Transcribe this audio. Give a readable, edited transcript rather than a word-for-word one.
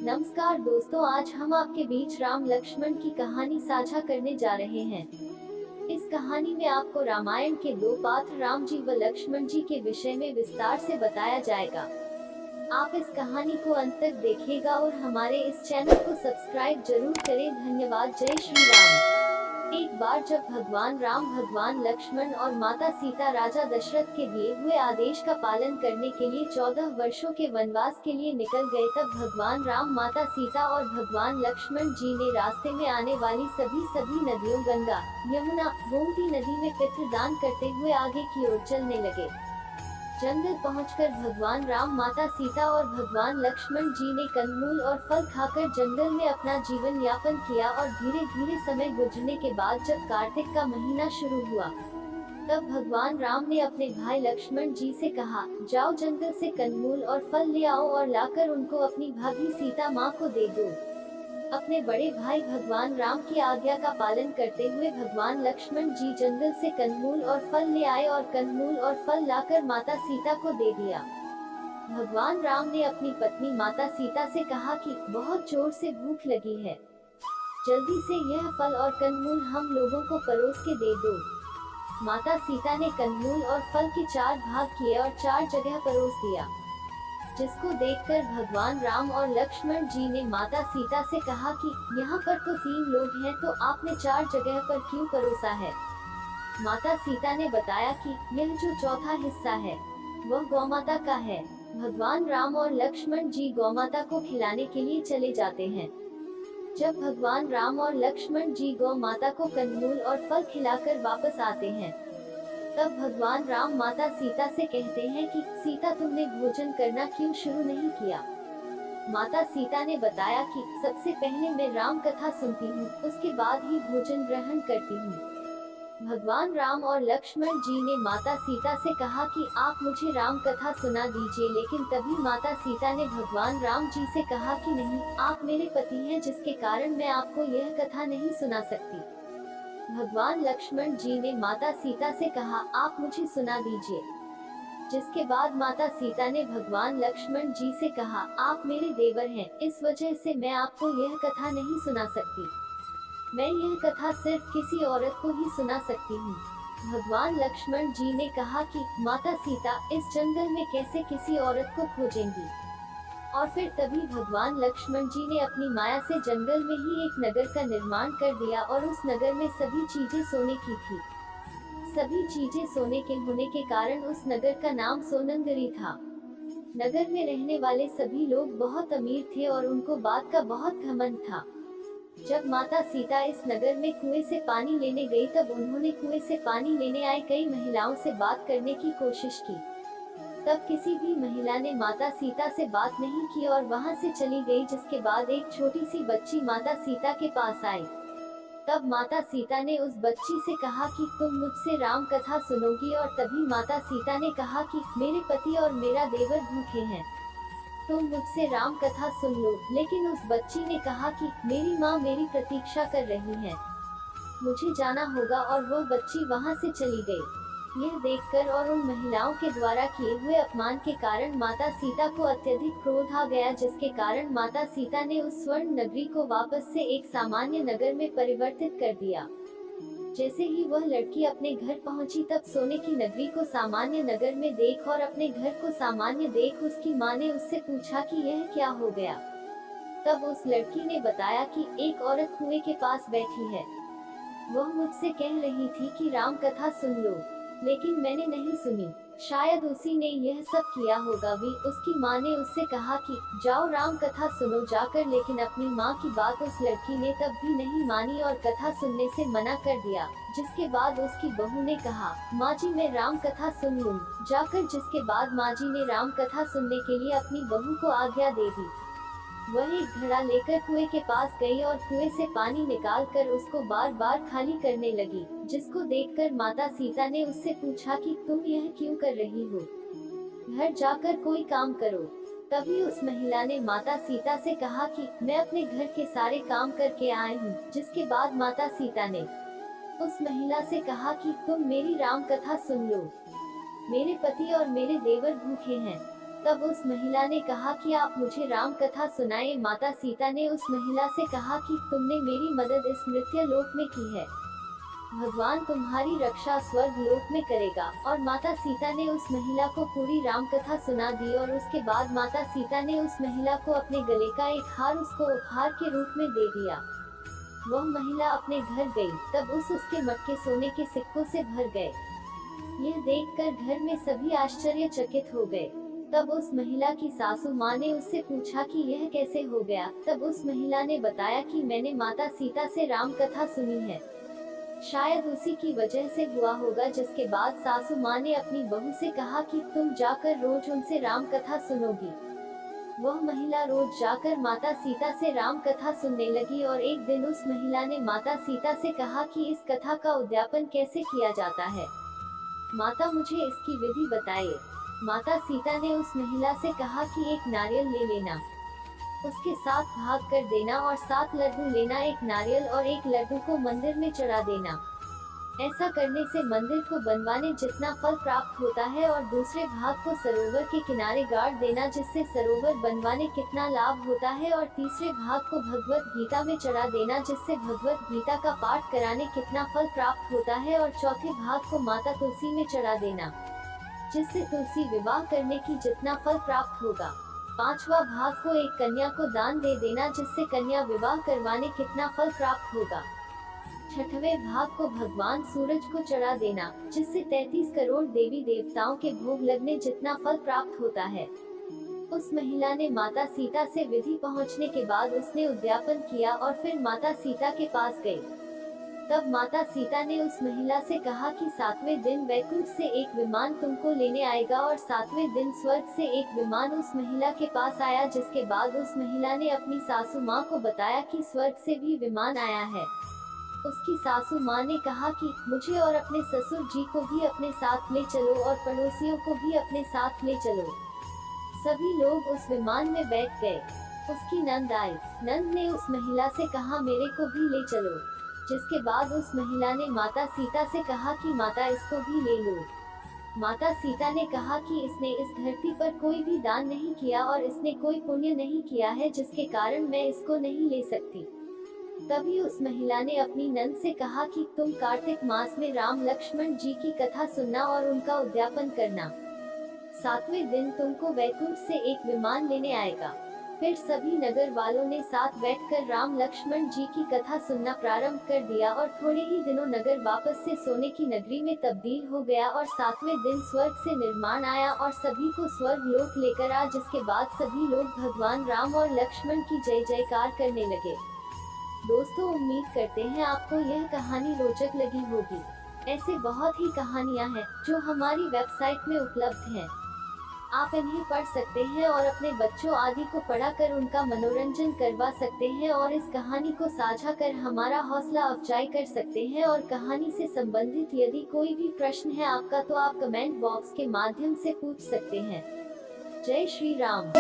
नमस्कार दोस्तों, आज हम आपके बीच राम लक्ष्मण की कहानी साझा करने जा रहे हैं। इस कहानी में आपको रामायण के दो पात्र राम जी व लक्ष्मण जी के विषय में विस्तार से बताया जाएगा। आप इस कहानी को अंत तक देखिएगा और हमारे इस चैनल को सब्सक्राइब जरूर करें। धन्यवाद। जय श्री राम। एक बार जब भगवान राम, भगवान लक्ष्मण और माता सीता राजा दशरथ के दिए हुए आदेश का पालन करने के लिए 14 वर्षों के वनवास के लिए निकल गए, तब भगवान राम, माता सीता और भगवान लक्ष्मण जी ने रास्ते में आने वाली सभी नदियों गंगा, यमुना, गोमती नदी में पितृदान करते हुए आगे की ओर चलने लगे। जंगल पहुंचकर भगवान राम, माता सीता और भगवान लक्ष्मण जी ने कंदमूल और फल खाकर जंगल में अपना जीवन यापन किया और धीरे धीरे समय गुजरने के बाद जब कार्तिक का महीना शुरू हुआ, तब भगवान राम ने अपने भाई लक्ष्मण जी से कहा, जाओ जंगल से कंदमूल और फल ले आओ और लाकर उनको अपनी भाभी सीता माँ को दे दो। अपने बड़े भाई भगवान राम की आज्ञा का पालन करते हुए भगवान लक्ष्मण जी जंगल से कंदमूल और फल ले आए और कंदमूल और फल लाकर माता सीता को दे दिया। भगवान राम ने अपनी पत्नी माता सीता से कहा कि बहुत जोर से भूख लगी है, जल्दी से यह फल और कंदमूल हम लोगों को परोस के दे दो। माता सीता ने कंदमूल और फल के 4 भाग किए और 4 जगह परोस दिया, जिसको देखकर भगवान राम और लक्ष्मण जी ने माता सीता से कहा कि यहाँ पर तो 3 लोग हैं, तो आपने 4 जगह पर क्यों परोसा है। माता सीता ने बताया कि यह जो चौथा हिस्सा है वह गौमाता का है। भगवान राम और लक्ष्मण जी गौमाता को खिलाने के लिए चले जाते हैं। जब भगवान राम और लक्ष्मण जी गौ माता को कंदमूल और फल खिलाकर वापस आते हैं, तब भगवान राम माता सीता से कहते हैं कि सीता, तुमने भोजन करना क्यों शुरू नहीं किया। माता सीता ने बताया कि सबसे पहले मैं राम कथा सुनती हूँ, उसके बाद ही भोजन ग्रहण करती हूँ। भगवान राम और लक्ष्मण जी ने माता सीता से कहा कि आप मुझे राम कथा सुना दीजिए, लेकिन तभी माता सीता ने भगवान राम जी से कहा कि नहीं, आप मेरे पति हैं, जिसके कारण मैं आपको यह कथा नहीं सुना सकती। भगवान लक्ष्मण जी ने माता सीता से कहा, आप मुझे सुना दीजिए। जिसके बाद माता सीता ने भगवान लक्ष्मण जी से कहा, आप मेरे देवर हैं, इस वजह से मैं आपको यह कथा नहीं सुना सकती। मैं यह कथा सिर्फ किसी औरत को ही सुना सकती हूँ। भगवान लक्ष्मण जी ने कहा कि माता सीता, इस जंगल में कैसे किसी औरत को खोजेंगी। और फिर तभी भगवान लक्ष्मण जी ने अपनी माया से जंगल में ही एक नगर का निर्माण कर दिया और उस नगर में सभी चीजें सोने की थी। सभी चीजें सोने के होने के कारण उस नगर का नाम सोनंगरी था। नगर में रहने वाले सभी लोग बहुत अमीर थे और उनको बात का बहुत घमंड था। जब माता सीता इस नगर में कुएं से पानी लेने गई, तब उन्होंने कुएं से पानी लेने आए कई महिलाओं से बात करने की कोशिश की। तब किसी भी महिला ने माता सीता से बात नहीं की और वहां से चली गई, जिसके बाद एक छोटी सी बच्ची माता सीता के पास आई। तब माता सीता ने उस बच्ची से कहा कि तुम मुझसे राम कथा सुनोगी, और तभी माता सीता ने कहा कि मेरे पति और मेरा देवर भूखे हैं, तुम मुझसे राम कथा सुन लो। लेकिन उस बच्ची ने कहा कि मेरी माँ मेरी प्रतीक्षा कर रही है, मुझे जाना होगा, और वो बच्ची वहां से चली गई। यह देखकर और उन महिलाओं के द्वारा किए हुए अपमान के कारण माता सीता को अत्यधिक क्रोध आ गया, जिसके कारण माता सीता ने उस स्वर्ण नगरी को वापस से एक सामान्य नगर में परिवर्तित कर दिया। जैसे ही वह लड़की अपने घर पहुंची, तब सोने की नगरी को सामान्य नगर में देख और अपने घर को सामान्य देख उसकी माँ ने उससे पूछा कि यह क्या हो गया। तब उस लड़की ने बताया कि एक औरत कुएं के पास बैठी है, वह मुझसे कह रही थी कि राम कथा सुन लो, लेकिन मैंने नहीं सुनी, शायद उसी ने यह सब किया होगा भी। उसकी माँ ने उससे कहा कि जाओ राम कथा सुनो जाकर, लेकिन अपनी माँ की बात उस लड़की ने तब भी नहीं मानी और कथा सुनने से मना कर दिया। जिसके बाद उसकी बहू ने कहा, माँ जी मैं राम कथा सुन लूँ जाकर, जिसके बाद माँ जी ने राम कथा सुनने के लिए अपनी बहू को आज्ञा दे दी। वह एक घड़ा लेकर कुएं के पास गई और कुएं से पानी निकालकर उसको बार बार खाली करने लगी, जिसको देखकर माता सीता ने उससे पूछा कि तुम यह क्यों कर रही हो, घर जाकर कोई काम करो। तभी उस महिला ने माता सीता से कहा कि मैं अपने घर के सारे काम करके आई हूँ। जिसके बाद माता सीता ने उस महिला से कहा कि तुम मेरी राम कथा सुन लो, मेरे पति और मेरे देवर भूखे हैं, तब उस महिला ने कहा कि आप मुझे राम कथा सुनाए। माता सीता ने उस महिला से कहा कि तुमने मेरी मदद इस मृत्यु लोक में की है, भगवान तुम्हारी रक्षा स्वर्ग लोक में करेगा। और माता सीता ने उस महिला को पूरी राम कथा सुना दी और उसके बाद माता सीता ने उस महिला को अपने गले का एक हार उसको उपहार के रूप में दे दिया। वह महिला अपने घर गई, तब उसके मटके सोने के सिक्कों से भर गए। यह देखकर घर में सभी आश्चर्यचकित हो गए। तब उस महिला की सासू माँ ने उससे पूछा कि यह कैसे हो गया। तब उस महिला ने बताया कि मैंने माता सीता से राम कथा सुनी है, शायद उसी की वजह से हुआ होगा। जिसके बाद सासू माँ ने अपनी बहू से कहा कि तुम जाकर रोज उनसे राम कथा सुनोगी। वह महिला रोज जाकर माता सीता से राम कथा सुनने लगी और एक दिन उस महिला ने माता सीता से कहा कि इस कथा का उद्यापन कैसे किया जाता है, माता मुझे इसकी विधि बताइए। माता सीता ने उस महिला से कहा कि एक नारियल ले लेना, उसके 7 भाग कर देना और 7 लड्डू लेना। एक नारियल और एक लड्डू को मंदिर में चढ़ा देना। ऐसा करने से मंदिर को बनवाने जितना फल प्राप्त होता है और दूसरे भाग को सरोवर के किनारे गाड़ देना, जिससे सरोवर बनवाने कितना लाभ होता है। और तीसरे भाग को भगवत गीता में चढ़ा देना, जिससे भगवत गीता का पाठ कराने कितना फल प्राप्त होता है। और चौथे भाग को माता तुलसी में चढ़ा देना, जिससे तुलसी विवाह करने की जितना फल प्राप्त होगा। 5वां भाग को एक कन्या को दान दे देना, जिससे कन्या विवाह करवाने कितना फल प्राप्त होगा। 6वें भाग को भगवान सूरज को चढ़ा देना, जिससे 33 करोड़ देवी देवताओं के भोग लगने जितना फल प्राप्त होता है। उस महिला ने माता सीता से विधि पहुंचने के बाद उसने उद्यापन किया और फिर माता सीता के पास गई। तब माता सीता ने उस महिला से कहा कि 7वें दिन वैकुंठ से एक विमान तुमको लेने आएगा और 7वें दिन स्वर्ग से एक विमान उस महिला के पास आया। जिसके बाद उस महिला ने अपनी सासू माँ को बताया कि स्वर्ग से भी विमान आया है। उसकी सासू माँ ने कहा कि मुझे और अपने ससुर जी को भी अपने साथ ले चलो और पड़ोसियों को भी अपने साथ ले चलो। सभी लोग उस विमान में बैठ गए। उसकी नंद आई। नंद ने उस महिला से कहा मेरे को भी ले चलो। जिसके बाद उस महिला ने माता सीता से कहा कि माता इसको भी ले लो। माता सीता ने कहा कि इसने इस धरती पर कोई भी दान नहीं किया और इसने कोई पुण्य नहीं किया है, जिसके कारण मैं इसको नहीं ले सकती। तभी उस महिला ने अपनी नंद से कहा कि तुम कार्तिक मास में राम लक्ष्मण जी की कथा सुनना और उनका उद्यापन करना। 7वें दिन तुमको वैकुंठ से एक विमान लेने आएगा। फिर सभी नगर वालों ने साथ बैठकर राम लक्ष्मण जी की कथा सुनना प्रारंभ कर दिया और थोड़े ही दिनों नगर वापस से सोने की नगरी में तब्दील हो गया। और 7वें दिन स्वर्ग से निर्माण आया और सभी को स्वर्ग लोक लेकर आ। जिसके बाद सभी लोग भगवान राम और लक्ष्मण की जय जयकार करने लगे। दोस्तों, उम्मीद करते हैं आपको यह कहानी रोचक लगी होगी। ऐसे बहुत ही कहानियाँ हैं जो हमारी वेबसाइट में उपलब्ध हैं। आप इन्हें पढ़ सकते हैं और अपने बच्चों आदि को पढ़ाकर उनका मनोरंजन करवा सकते हैं और इस कहानी को साझा कर हमारा हौसला अफजाई कर सकते हैं। और कहानी से संबंधित यदि कोई भी प्रश्न है आपका तो आप कमेंट बॉक्स के माध्यम से पूछ सकते हैं। जय श्री राम।